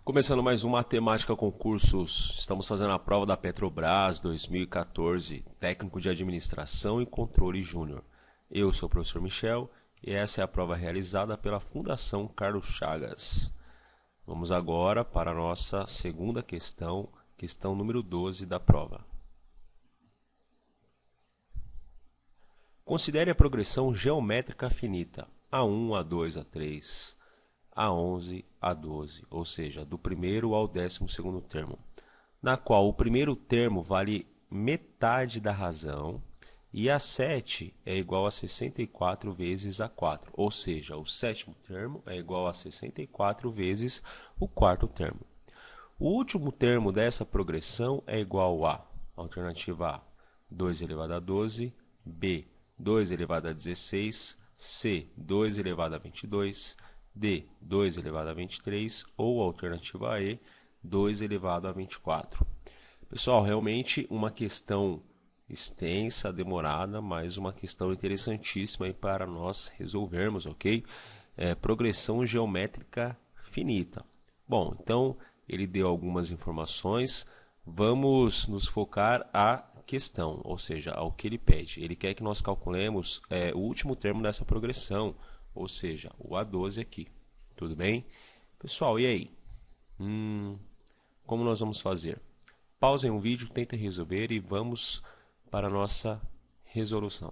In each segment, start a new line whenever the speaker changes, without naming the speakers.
Começando mais um Matemática Concursos, estamos fazendo a prova da Petrobras 2014, técnico de administração e controle júnior. Eu sou o professor Michel e essa é a prova realizada pela Fundação Carlos Chagas. Vamos agora para a nossa segunda questão, questão número 12 da prova. Considere a progressão geométrica finita, A1, A2, A3, A11, A12, ou seja, do primeiro ao 12º termo, na qual o primeiro termo vale metade da razão e A7 é igual a 64 vezes A4, ou seja, o sétimo termo é igual a 64 vezes o quarto termo. O último termo dessa progressão é igual a, alternativa A, 2 elevado a 12, B, 2 elevado a 16, C, 2 elevado a 22, D, 2 elevado a 23 ou alternativa E, 2 elevado a 24. Pessoal, realmente uma questão extensa, demorada, mas uma questão interessantíssima aí para nós resolvermos, ok? Progressão geométrica finita. Bom, então ele deu algumas informações, vamos nos focar à questão, ou seja, ao que ele pede. Ele quer que nós calculemos o último termo dessa progressão, ou seja, o A12 aqui. Tudo bem? Pessoal, e aí? Como nós vamos fazer? Pausem o vídeo, tentem resolver e vamos para a nossa resolução.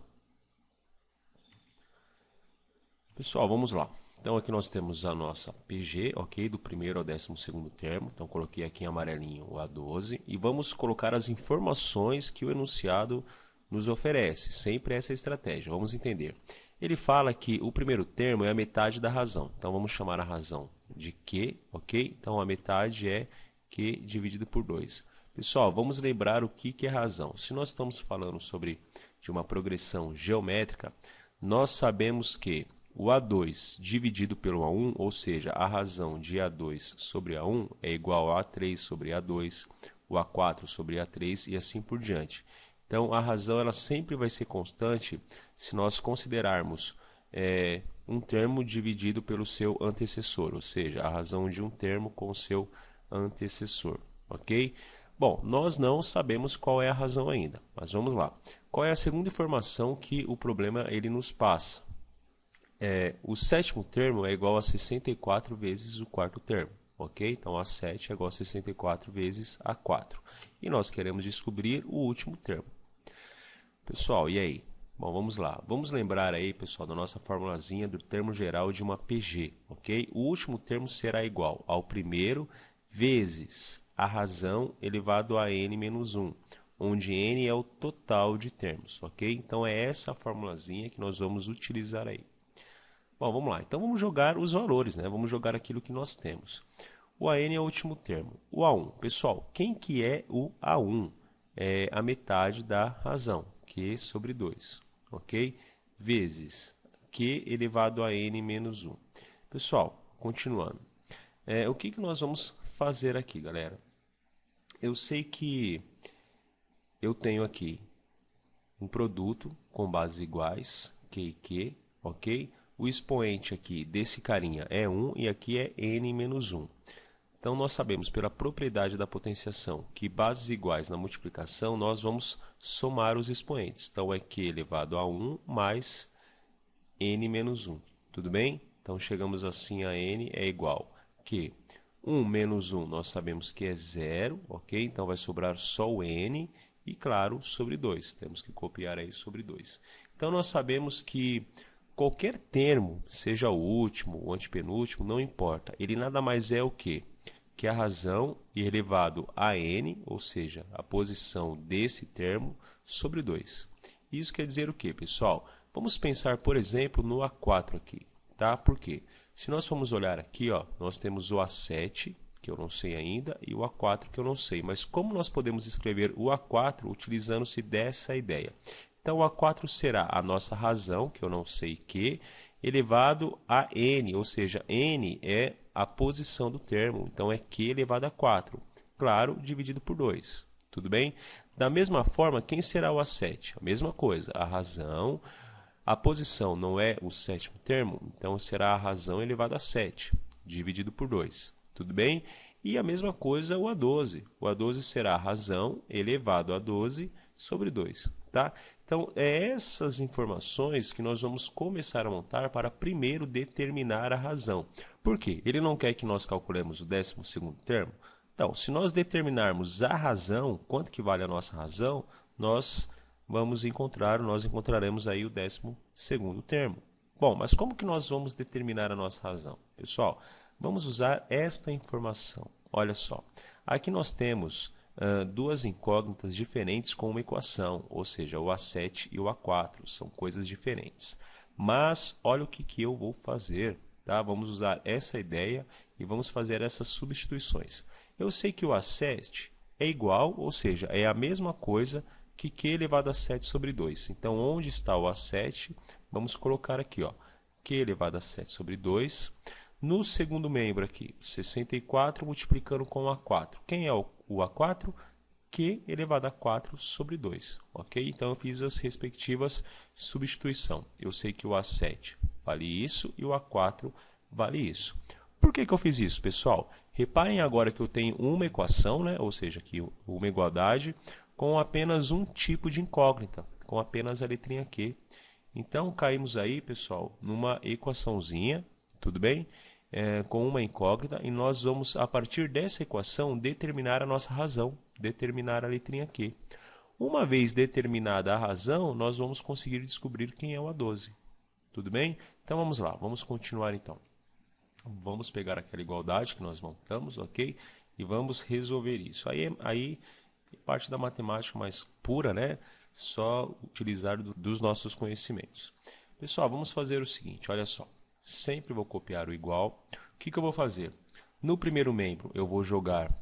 Pessoal, vamos lá. Então aqui nós temos a nossa PG, ok? Do primeiro ao 12º termo. Então coloquei aqui em amarelinho o A12 e vamos colocar as informações que o enunciado nos oferece. Sempre essa estratégia. Vamos entender. Ele fala que o primeiro termo é a metade da razão. Então vamos chamar a razão de Q, ok? Então a metade é Q dividido por 2. Pessoal, vamos lembrar o que é razão. Se nós estamos falando de uma progressão geométrica, nós sabemos que o A2 dividido pelo A1, ou seja, a razão de A2 sobre A1 é igual a A3 sobre A2, o A4 sobre A3 e assim por diante. Então, a razão ela sempre vai ser constante se nós considerarmos um termo dividido pelo seu antecessor, ou seja, a razão de um termo com o seu antecessor, ok? Bom, nós não sabemos qual é a razão ainda, mas vamos lá. Qual é a segunda informação que o problema ele nos passa? O sétimo termo é igual a 64 vezes o quarto termo, ok? Então, A7 é igual a 64 vezes A4. E nós queremos descobrir o último termo. Pessoal, e aí? Bom, vamos lá. Vamos lembrar aí, pessoal, da nossa formulazinha do termo geral de uma PG, ok? O último termo será igual ao primeiro vezes a razão elevado a n menos 1, onde n é o total de termos, ok? Então, é essa formulazinha que nós vamos utilizar aí. Bom, vamos lá. Então, vamos jogar os valores, né? Vamos jogar aquilo que nós temos. O AN é o último termo. O A1. Pessoal, quem que é o A1? É a metade da razão, Q sobre 2, ok? Vezes Q elevado a N menos 1. Pessoal, continuando. O que nós vamos fazer aqui, galera? Eu sei que eu tenho aqui um produto com bases iguais, Q e Q, ok? O expoente aqui desse carinha é 1 e aqui é n menos 1. Então, nós sabemos pela propriedade da potenciação que bases iguais na multiplicação, nós vamos somar os expoentes. Então, é Q elevado a 1 mais n menos 1. Tudo bem? Então, chegamos assim a n é igual que 1 menos 1 nós sabemos que é 0, ok? Então, vai sobrar só o n e, claro, sobre 2. Temos que copiar aí sobre 2. Então, nós sabemos que qualquer termo, seja o último, o antepenúltimo, não importa. Ele nada mais é o quê? Que a razão elevado a n, ou seja, a posição desse termo, sobre 2. Isso quer dizer o quê, pessoal? Vamos pensar, por exemplo, no A4 aqui, tá? Por quê? Se nós formos olhar aqui, ó, nós temos o A7, que eu não sei ainda, e o A4, que eu não sei. Mas como nós podemos escrever o A4 utilizando-se dessa ideia? Então, o A4 será a nossa razão, que eu não sei que, elevado a n, ou seja, n é a posição do termo, então é q elevado a 4. Claro, dividido por 2. Tudo bem? Da mesma forma, quem será o A7? A mesma coisa, a razão, a posição não é o sétimo termo, então será a razão elevado a 7, dividido por 2. Tudo bem? E a mesma coisa o A12. O A12 será a razão elevado a 12 sobre 2. Tá? Então, é essas informações que nós vamos começar a montar para primeiro determinar a razão. Por quê? Ele não quer que nós calculemos o 12º termo? Então, se nós determinarmos a razão, quanto que vale a nossa razão, nós encontraremos aí o 12º termo. Bom, mas como que nós vamos determinar a nossa razão? Pessoal, vamos usar esta informação. Olha só, aqui nós temos duas incógnitas diferentes com uma equação, ou seja, o A7 e o A4, são coisas diferentes. Mas olha o que eu vou fazer, tá? Vamos usar essa ideia e vamos fazer essas substituições. Eu sei que o A7 é igual, ou seja, é a mesma coisa que Q elevado a 7 sobre 2. Então, onde está o A7? Vamos colocar aqui, ó, Q elevado a 7 sobre 2. No segundo membro aqui, 64 multiplicando com o A4. Quem é o A4? Q elevado a 4 sobre 2. Ok? Então, eu fiz as respectivas substituição. Eu sei que o A7 vale isso e o A4 vale isso. Por que eu fiz isso, pessoal? Reparem agora que eu tenho uma equação, né? Ou seja, aqui uma igualdade, com apenas um tipo de incógnita, com apenas a letrinha Q. Então, caímos aí, pessoal, numa equaçãozinha, tudo bem? Com uma incógnita, e nós vamos, a partir dessa equação, determinar a nossa razão, determinar a letrinha Q. Uma vez determinada a razão, nós vamos conseguir descobrir quem é o A12. Tudo bem? Então, vamos lá, vamos continuar então. Vamos pegar aquela igualdade que nós montamos, ok? E vamos resolver isso. Aí parte da matemática mais pura, né? Só utilizar dos nossos conhecimentos. Pessoal, vamos fazer o seguinte, olha só. Sempre vou copiar o igual. O que eu vou fazer? No primeiro membro, eu vou jogar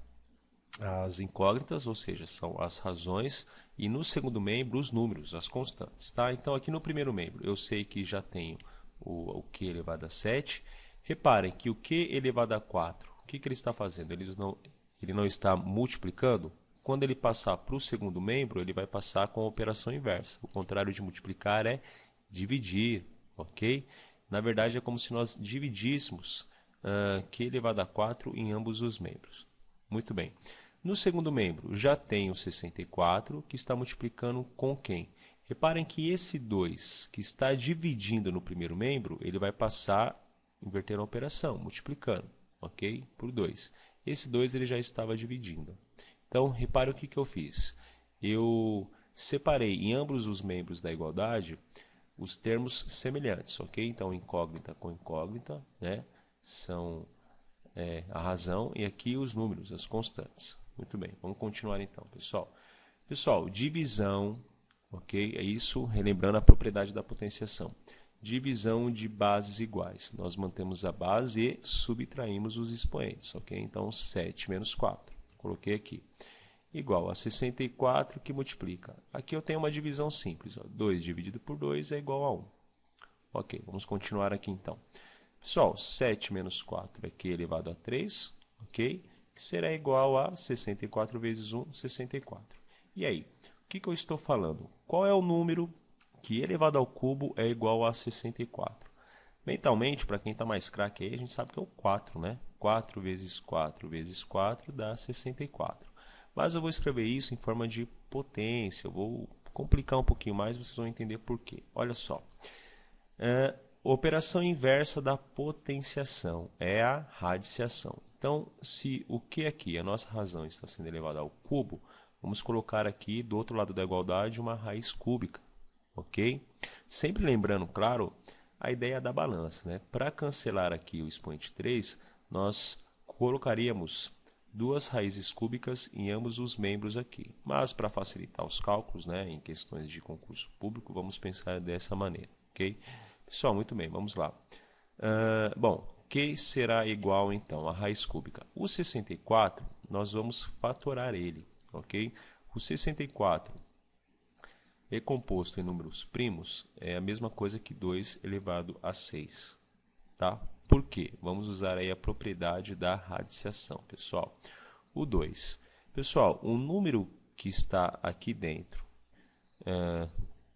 as incógnitas, ou seja, são as razões, e no segundo membro, os números, as constantes. Tá? Então, aqui no primeiro membro, eu sei que já tenho o Q elevado a 7. Reparem que o Q elevado a 4, o que ele está fazendo? Ele não está multiplicando. Quando ele passar para o segundo membro, ele vai passar com a operação inversa. O contrário de multiplicar é dividir, ok? Na verdade, é como se nós dividíssemos Q elevado a 4 em ambos os membros. Muito bem. No segundo membro, já tenho 64, que está multiplicando com quem? Reparem que esse 2, que está dividindo no primeiro membro, ele vai passar, inverter a operação, multiplicando, ok? Por 2. Esse 2 ele já estava dividindo. Então, repare o que eu fiz. Eu separei em ambos os membros da igualdade os termos semelhantes, ok? Então, incógnita com incógnita, né? São a razão, e aqui os números, as constantes. Muito bem, vamos continuar então, pessoal. Pessoal, divisão, ok? É isso, relembrando a propriedade da potenciação. Divisão de bases iguais. Nós mantemos a base e subtraímos os expoentes, ok? Então, 7 menos 4. Coloquei aqui. Igual a 64 que multiplica. Aqui eu tenho uma divisão simples. Ó. 2 dividido por 2 é igual a 1. Ok, vamos continuar aqui então. Pessoal, 7 menos 4 é Q elevado a 3, ok? Que será igual a 64 vezes 1, 64. E aí, o que eu estou falando? Qual é o número que elevado ao cubo é igual a 64? Mentalmente, para quem está mais craque aí, a gente sabe que é o 4, né? 4 vezes 4 vezes 4 dá 64. Mas eu vou escrever isso em forma de potência, eu vou complicar um pouquinho mais, vocês vão entender por quê. Olha só, operação inversa da potenciação é a radiciação. Então, se o Q aqui, a nossa razão, está sendo elevada ao cubo, vamos colocar aqui do outro lado da igualdade uma raiz cúbica, ok? Sempre lembrando, claro, a ideia da balança, né? Para cancelar aqui o expoente 3, nós colocaríamos duas raízes cúbicas em ambos os membros aqui. Mas para facilitar os cálculos, né, em questões de concurso público, vamos pensar dessa maneira, ok? Pessoal, muito bem, vamos lá. Bom, Q será igual então a raiz cúbica. O 64, nós vamos fatorar ele, ok? O 64 é composto em números primos, é a mesma coisa que 2 elevado a 6, tá? Por quê? Vamos usar aí a propriedade da radiciação, pessoal. O 2. Pessoal, o número que está aqui dentro,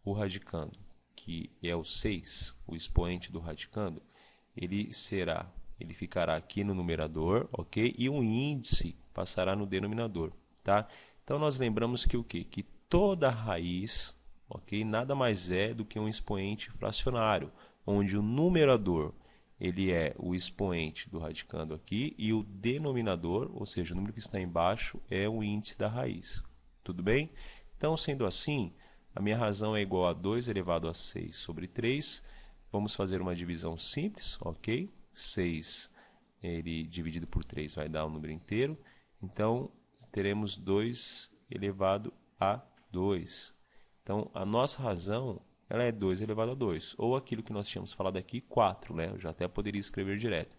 o radicando, que é o 6, o expoente do radicando, ele será ele ficará aqui no numerador, ok? E o índice passará no denominador, tá? Então, nós lembramos que o quê? Que toda raiz, ok? Nada mais é do que um expoente fracionário, onde o numerador ele é o expoente do radicando aqui e o denominador, ou seja, o número que está embaixo, é o índice da raiz. Tudo bem? Então, sendo assim, a minha razão é igual a 2 elevado a 6 sobre 3. Vamos fazer uma divisão simples, ok? 6 ele, dividido por 3 vai dar um número inteiro. Então, teremos 2 elevado a 2. Então, a nossa razão ela é 2 elevado a 2. Ou aquilo que nós tínhamos falado aqui, 4. Né? Eu já até poderia escrever direto.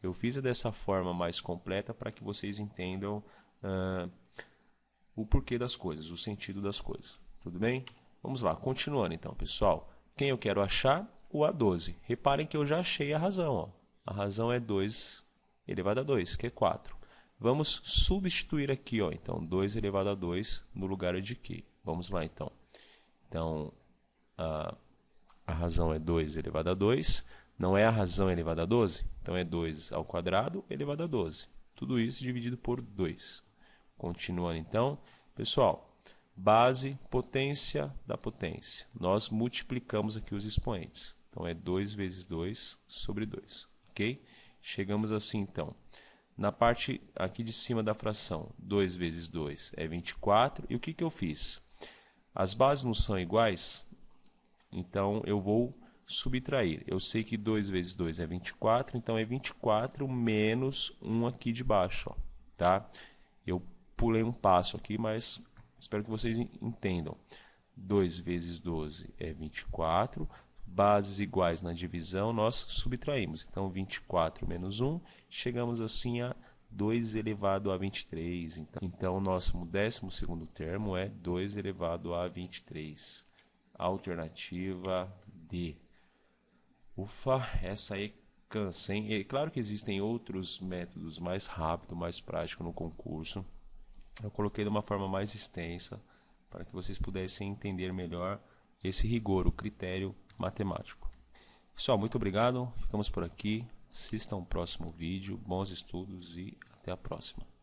Eu fiz dessa forma mais completa para que vocês entendam o porquê das coisas, o sentido das coisas. Tudo bem? Vamos lá, continuando então, pessoal. Quem eu quero achar? O A12. Reparem que eu já achei a razão. Ó. A razão é 2 elevado a 2, que é 4. Vamos substituir aqui, ó. Então, 2 elevado a 2 no lugar de quê? Vamos lá, então. Então, a razão é 2 elevado a 2. Não é a razão elevada a 12? Então, é 2 ao quadrado elevado a 12. Tudo isso dividido por 2. Continuando, então. Pessoal, base, potência da potência. Nós multiplicamos aqui os expoentes. Então, é 2 vezes 2 sobre 2. Ok? Chegamos assim, então. Na parte aqui de cima da fração, 2 vezes 2 é 24. E o que eu fiz? As bases não são iguais, então eu vou subtrair. Eu sei que 2 vezes 2 é 24, então é 24 menos 1 aqui de baixo. Ó, tá? Eu pulei um passo aqui, mas espero que vocês entendam. 2 vezes 12 é 24. Bases iguais na divisão, nós subtraímos. Então, 24 menos 1, chegamos assim a 2 elevado a 23. Então, o nosso 12º termo é 2 elevado a 23. Alternativa D. Ufa, essa aí cansa, hein? É claro que existem outros métodos mais rápidos, mais práticos no concurso. Eu coloquei de uma forma mais extensa para que vocês pudessem entender melhor esse rigor, o critério matemático. Pessoal, muito obrigado. Ficamos por aqui. Assistam o próximo vídeo. Bons estudos e até a próxima.